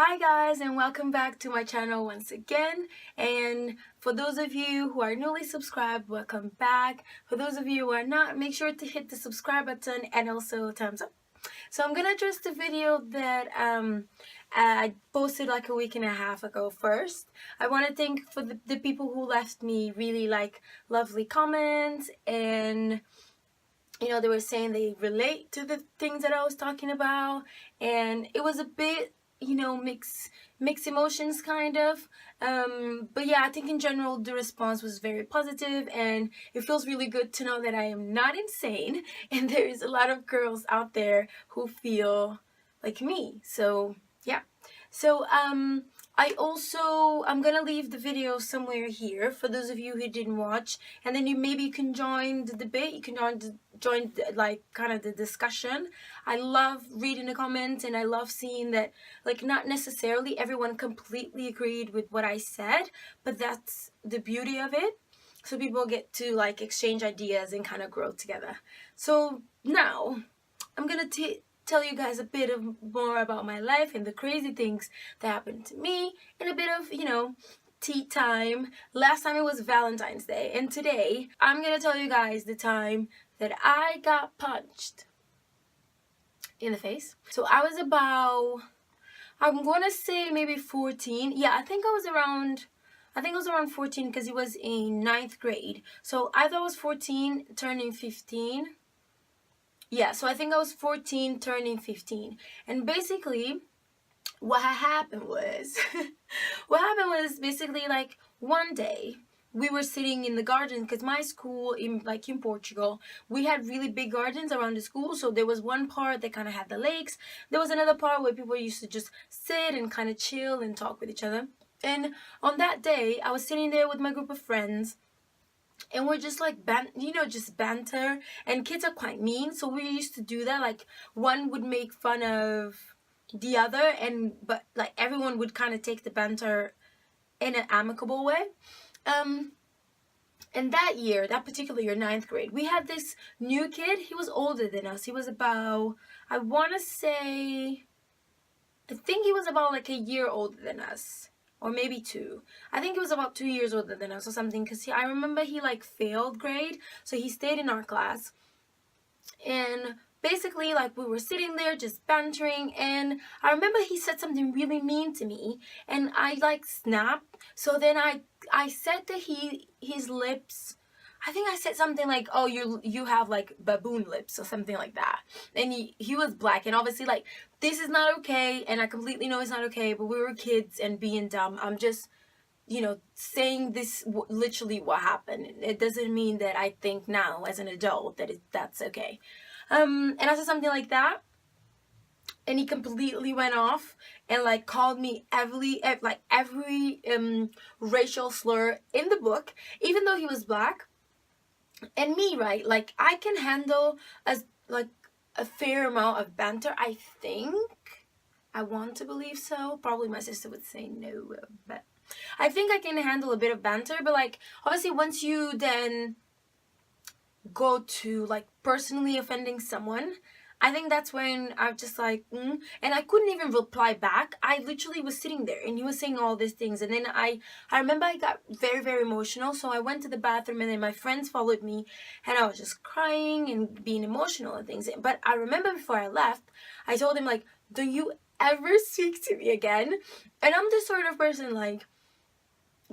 Hi guys, and welcome back to my channel once again. And for those of you who are newly subscribed, welcome back. For those of you who are not, make sure to hit the subscribe button and also thumbs up. So I'm gonna address the video that I posted like a week and a half ago. First, I want to thank for the people who left me really lovely comments, and they were saying they relate to the things that I was talking about, and it was a bit mixed emotions kind of, but yeah, I think in general the response was very positive, and it feels really good to know that I am not insane and there is a lot of girls out there who feel like me. So yeah, so I'm gonna leave the video somewhere here for those of you who didn't watch, and then you can join the debate. You can join kind of the discussion. I love reading the comments, and I love seeing that not necessarily everyone completely agreed with what I said, but that's the beauty of it. So people get to exchange ideas and kind of grow together. So now I'm gonna tell you guys a bit more about my life and the crazy things that happened to me, and a bit of tea time. Last time it was Valentine's Day, and today I'm gonna tell you guys the time that I got punched in the face. So I was about, I'm gonna say maybe 14. Yeah, I think I was around 14, because it was in 9th grade. So I thought I was 14 turning 15. Yeah, so I think I was 14 turning 15. And basically what happened was basically one day we were sitting in the garden, because my school in Portugal, we had really big gardens around the school. So there was one part that kind of had the lakes. There was another part where people used to just sit and kind of chill and talk with each other. And on that day, I was sitting there with my group of friends, and we're just just banter, and kids are quite mean, so we used to do that. One would make fun of the other, but everyone would kind of take the banter in an amicable way. And that particular year, 9th grade, we had this new kid. He was older than us. He was about, I think he was about a year older than us, or maybe 2. I think he was about 2 years older than us or something, because I remember he failed grade, so he stayed in our class. And basically we were sitting there just bantering, and I remember he said something really mean to me, and I snapped. So then I said that his lips, I think I said something like, oh, you have baboon lips or something like that. And he was black, and obviously this is not okay, and I completely know it's not okay, but we were kids and being dumb. I'm just saying this literally what happened. It doesn't mean that I think now as an adult that that's okay. And I said something like that, and he completely went off and called me every racial slur in the book, even though he was black. And me, right, I can handle a fair amount of banter, I think. I want to believe so. Probably my sister would say no, but I think I can handle a bit of banter. But obviously once you then go to personally offending someone, I think that's when I'm just and I couldn't even reply back. I literally was sitting there, and he was saying all these things, and then I remember I got very, very emotional. So I went to the bathroom, and then my friends followed me, and I was just crying and being emotional and things. But I remember before I left, I told him don't you ever speak to me again. And I'm the sort of person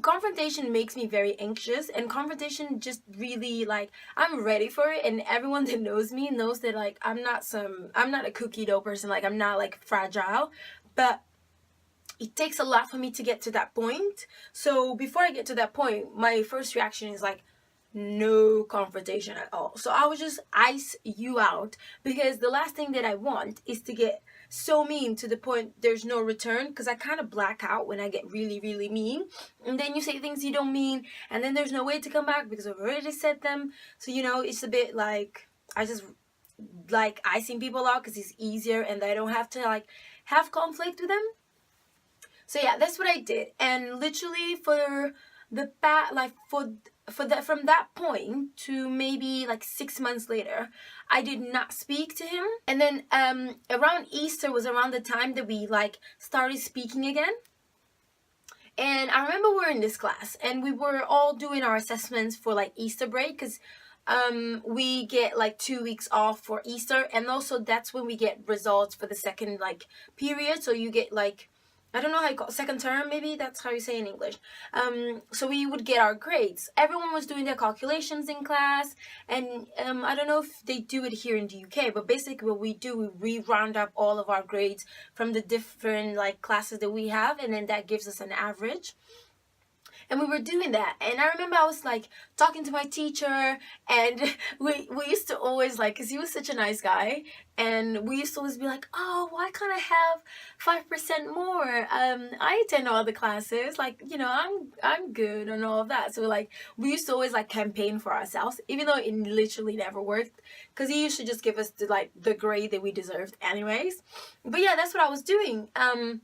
confrontation makes me very anxious, and confrontation just really I'm ready for it. And everyone that knows me knows that I'm not a cookie dough person. I'm not fragile, but it takes a lot for me to get to that point. So before I get to that point, my first reaction is no confrontation at all. So I would just ice you out, because the last thing that I want is to get so mean to the point there's no return, because I kind of black out when I get really, really mean, and then you say things you don't mean, and then there's no way to come back because I've already said them. So it's a bit I just icing people out because it's easier, and I don't have to have conflict with them. So yeah, that's what I did. And literally for like for that, from that point to maybe like 6 months later, I did not speak to him. And then around Easter was around the time that we like started speaking again. And I remember we were in this class and we were all doing our assessments for like Easter break, because we get like 2 weeks off for Easter, and also that's when we get results for the second like period. So you get like, I don't know how you call it, second term, maybe that's how you say in English. So we would get our grades. Everyone was doing their calculations in class, and I don't know if they do it here in the UK, but basically what we do, we round up all of our grades from the different like classes that we have, and then that gives us an average. And we were doing that, and I remember I was like talking to my teacher, and we used to always like, because he was such a nice guy, and we used to always be like, oh, why can't I have 5% more? I attend all the classes, like, you know, I'm good and all of that. So like we used to always like campaign for ourselves, even though it literally never worked, because he used to just give us the grade that we deserved anyways. But yeah, that's what I was doing. And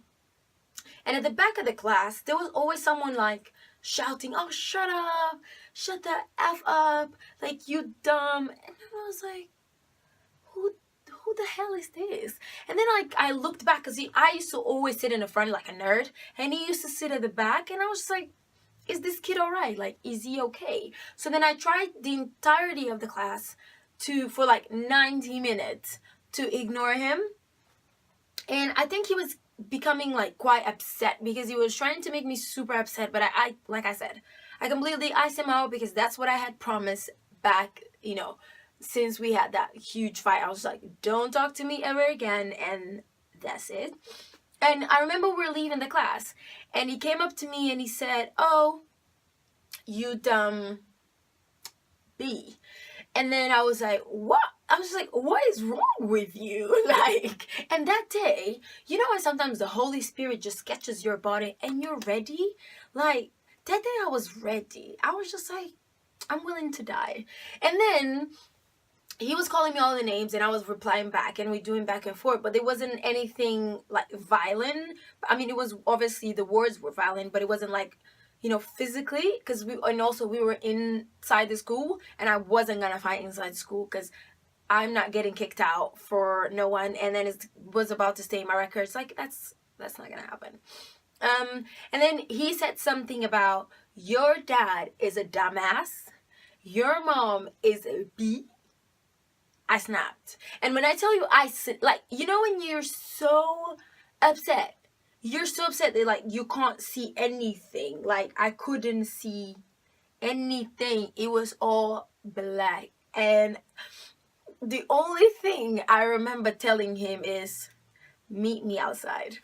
at the back of the class there was always someone like shouting, oh, shut up, shut the F up, like, you dumb. And I was like, who the hell is this? And then like I looked back, because I used to always sit in the front like a nerd, and he used to sit at the back, and I was just like, is this kid alright? Like, is he okay? So then I tried the entirety of the class for like 90 minutes to ignore him. And I think he was becoming like quite upset, because he was trying to make me super upset. But I like I said, I completely iced him out, because that's what I had promised back, you know, since we had that huge fight. I was like, don't talk to me ever again, and that's it. And I remember we were leaving the class, and he came up to me and he said, oh, you dumb B. And then I was like, what? I was like, what is wrong with you? Like, and that day, you know how sometimes the Holy Spirit just sketches your body and you're ready? Like, that day I was ready. I was just like, I'm willing to die. And then he was calling me all the names, and I was replying back, and we're doing back and forth, but there wasn't anything like violent. I mean, it was obviously, the words were violent, but it wasn't like, you know, physically, because we were inside the school, and I wasn't gonna fight inside school, because I'm not getting kicked out for no one, and then it was about to stay in my records. Like, that's not gonna happen. And then he said something about, your dad is a dumbass, your mom is a B. I snapped. And when I tell you, like, you know, when you're so upset that like you can't see anything. Like, I couldn't see anything. It was all black. And the only thing I remember telling him is, meet me outside.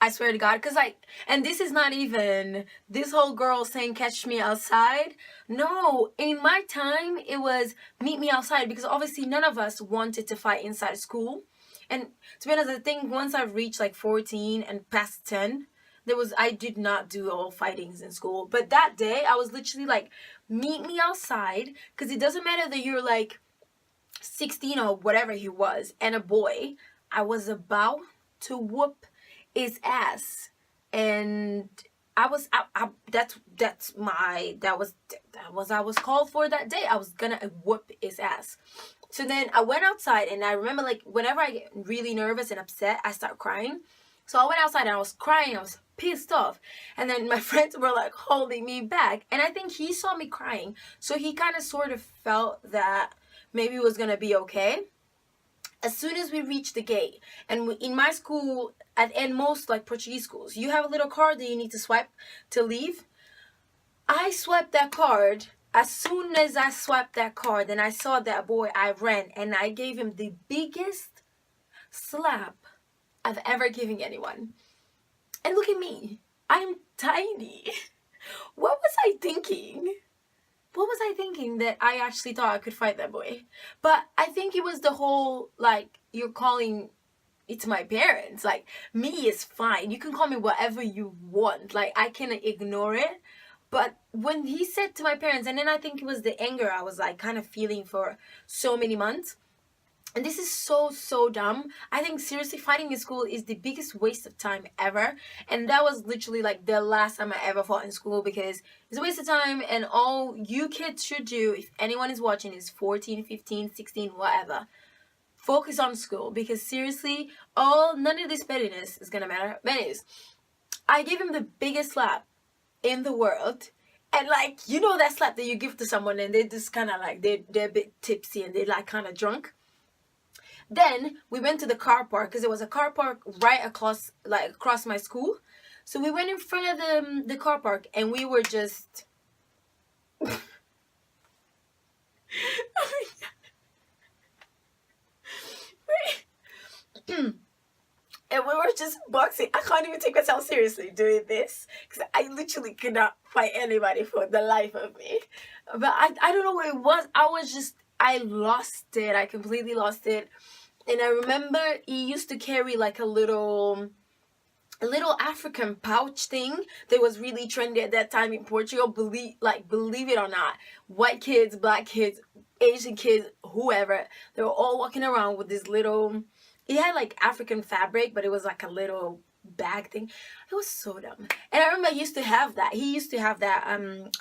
I swear to God, because like, and this is not even this whole girl saying catch me outside. No, in my time, it was meet me outside, because obviously none of us wanted to fight inside school. And to be honest, I think once I reached like 14 and past 10, I did not do all fightings in school. But that day, I was literally like, meet me outside, because it doesn't matter that you're like 16 or whatever he was, and a boy. I was about to whoop his ass, and I was called for that day. I was gonna whoop his ass. So then I went outside, and I remember like whenever I get really nervous and upset, I start crying. So I went outside and I was crying. I was pissed off, and then my friends were like holding me back, and I think he saw me crying, so he kind of sort of felt that maybe it was gonna be okay. As soon as we reached the gate, and in my school, and most like Portuguese schools, you have a little card that you need to swipe to leave. I swiped that card. As soon as I swiped that card and I saw that boy, I ran and I gave him the biggest slap I've ever given anyone. And look at me. I'm tiny. What was I thinking? What was I thinking that I actually thought I could fight that boy? But I think it was the whole, like, you're calling it to my parents. Like, me is fine. You can call me whatever you want. Like, I can ignore it. But when he said to my parents, and then I think it was the anger I was, like, kind of feeling for so many months. And this is so, so dumb. I think seriously, fighting in school is the biggest waste of time ever. And that was literally like the last time I ever fought in school, because it's a waste of time. And all you kids should do, if anyone is watching, is 14, 15, 16, whatever. Focus on school, because seriously, none of this pettiness is gonna matter. But anyways, I gave him the biggest slap in the world. And like, you know that slap that you give to someone and they just kind of like, they're a bit tipsy and they're like kind of drunk. Then we went to the car park, because there was a car park right across my school. So we went in front of the car park, and we were just and we were just boxing. I can't even take myself seriously doing this, because I literally could not fight anybody for the life of me. But I don't know what it was. I lost it. I completely lost it. And I remember he used to carry like a little African pouch thing that was really trendy at that time in Portugal. Believe it or not, white kids, black kids, Asian kids, whoever, they were all walking around with this little, it had like African fabric, but it was like a little bag thing. It was so dumb. And I remember he used to have that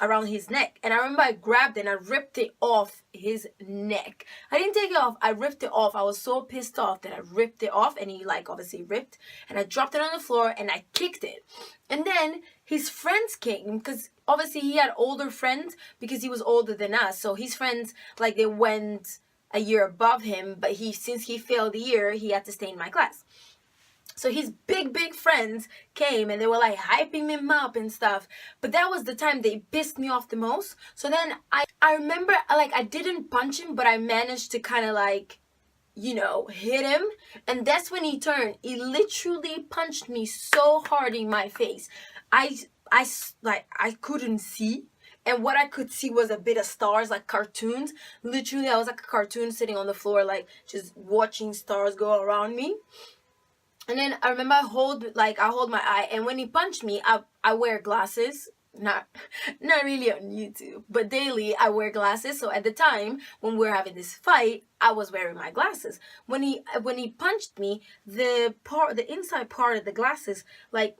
around his neck. And I remember I grabbed it and I ripped it off his neck. I didn't take it off, I ripped it off. I was so pissed off that I ripped it off, and he like obviously ripped, and I dropped it on the floor and I kicked it. And then his friends came, because obviously he had older friends because he was older than us. So his friends, like, they went a year above him, but since he failed the year, he had to stay in my class. So his big friends came and they were like hyping him up and stuff. But that was the time they pissed me off the most. So then I remember, like, I didn't punch him, but I managed to kind of like, hit him. And that's when he turned. He literally punched me so hard in my face. I couldn't see. And what I could see was a bit of stars, like cartoons. Literally, I was like a cartoon sitting on the floor, like just watching stars go around me. And then I remember I hold my eye, and when he punched me, I wear glasses. Not really on YouTube, but daily I wear glasses. So at the time when we were having this fight, I was wearing my glasses. When he punched me, the inside part of the glasses, like,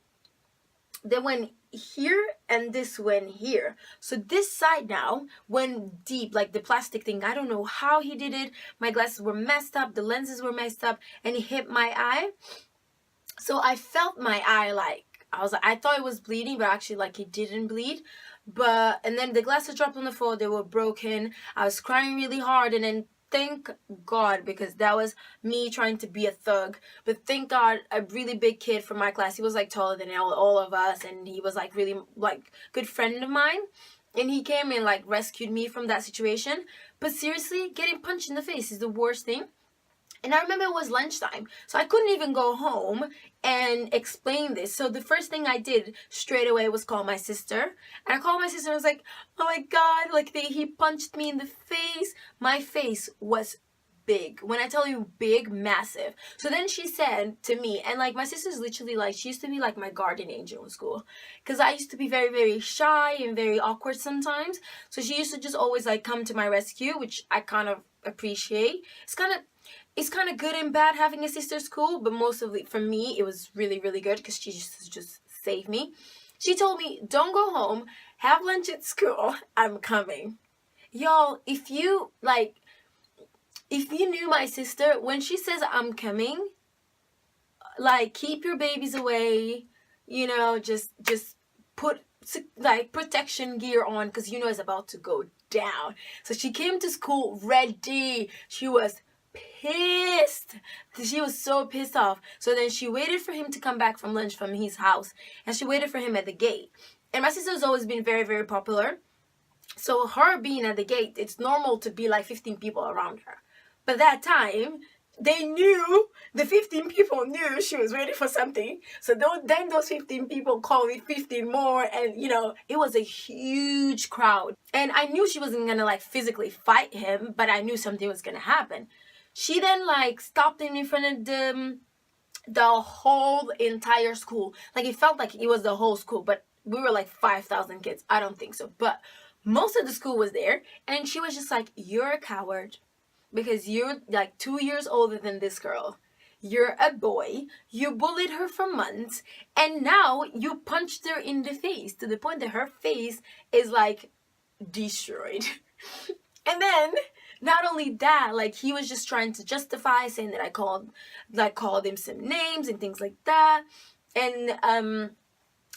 they went here and this went here. So this side now went deep, like the plastic thing. I don't know how he did it. My glasses were messed up, the lenses were messed up, and he hit my eye. So I felt my eye, like, I thought it was bleeding, but actually, like, it didn't bleed. And then the glasses dropped on the floor, they were broken. I was crying really hard, and then thank God, because that was me trying to be a thug. But thank God, a really big kid from my class, he was like taller than all of us, and he was like really like good friend of mine. And he came and like rescued me from that situation. But seriously, getting punched in the face is the worst thing. And I remember it was lunchtime, so I couldn't even go home and explain this. So the first thing I did straight away was call my sister. And I called my sister and I was like, oh my God, like he punched me in the face. My face was big. When I tell you big, massive. So then she said to me, and like my sister's literally like, she used to be like my guardian angel in school. Because I used to be very, very shy and very awkward sometimes. So she used to just always like come to my rescue, which I kind of appreciate. It's kind of good and bad having a sister school, but mostly for me, it was really, really good because she just saved me. She told me, don't go home, have lunch at school, I'm coming. Y'all, if you knew my sister, when she says I'm coming, like, keep your babies away, just put like protection gear on, because it's about to go down. So she came to school ready. She was pissed. She was so pissed off. So then she waited for him to come back from lunch from his house, and she waited for him at the gate. And my sister's always been very, very popular. So her being at the gate, it's normal to be like 15 people around her. But that time, the 15 people knew she was waiting for something. So then those 15 people called me 15 more, and it was a huge crowd. And I knew she wasn't gonna like physically fight him, but I knew something was gonna happen. She then like stopped him in front of the whole entire school. Like, it felt like it was the whole school, but we were like 5,000 kids. I don't think so, but most of the school was there. And she was just like, you're a coward. because you're like 2 years older than this girl. You're a boy. You bullied her for months, and now you punched her in the face to the point that her face is like destroyed. And then not only that, like he was just trying to justify, saying that I called him some names and things like that. And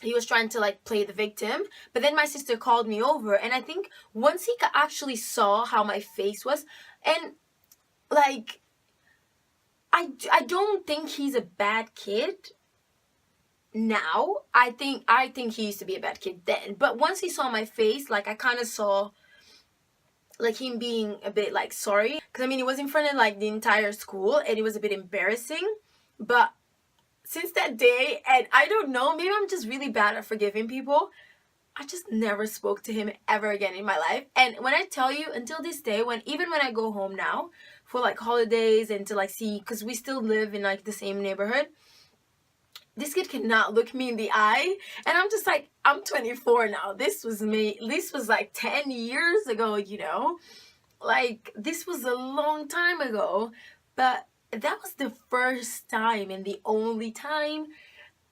he was trying to like play the victim. But then my sister called me over, and I think once he actually saw how my face was, and like I don't think he's a bad kid now. I think he used to be a bad kid then. But once he saw my face, like I kind of saw like him being a bit like sorry, because I mean it was in front of like the entire school, and it was a bit embarrassing. But since that day, and I don't know, maybe I'm just really bad at forgiving people, I just never spoke to him ever again in my life. And when I tell you, until this day, even when I go home now for like holidays and to like see, because we still live in like the same neighborhood, this kid cannot look me in the eye. And I'm just like, I'm 24 now. This was like 10 years ago, you know? Like, this was a long time ago. But that was the first time and the only time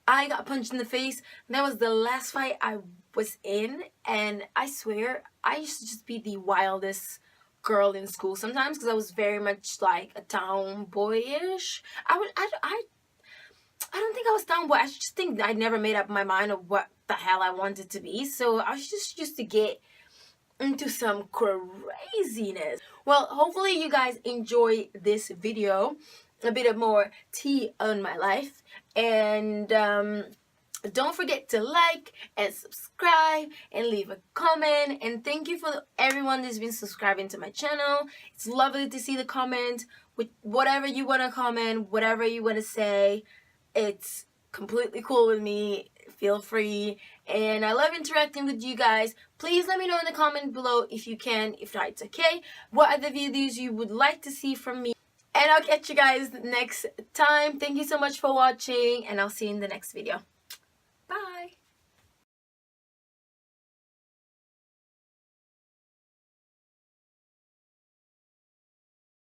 I got punched in the face. That was the last fight I was in. And I swear, I used to just be the wildest girl in school sometimes, because I was very much like a tomboyish. I don't think I was tomboy. I just think I never made up my mind of what the hell I wanted to be. So I was just used to get into some craziness. Well, hopefully you guys enjoy this video, a bit of more tea on my life. And don't forget to like and subscribe and leave a comment. And thank you for everyone that's been subscribing to my channel. It's lovely to see the comment with whatever you want to comment, whatever you want to say. It's completely cool with me. Feel free. And I love interacting with you guys. Please let me know in the comment below if you can. If not, it's okay. What other videos you would like to see from me. And I'll catch you guys next time. Thank you so much for watching, and I'll see you in the next video.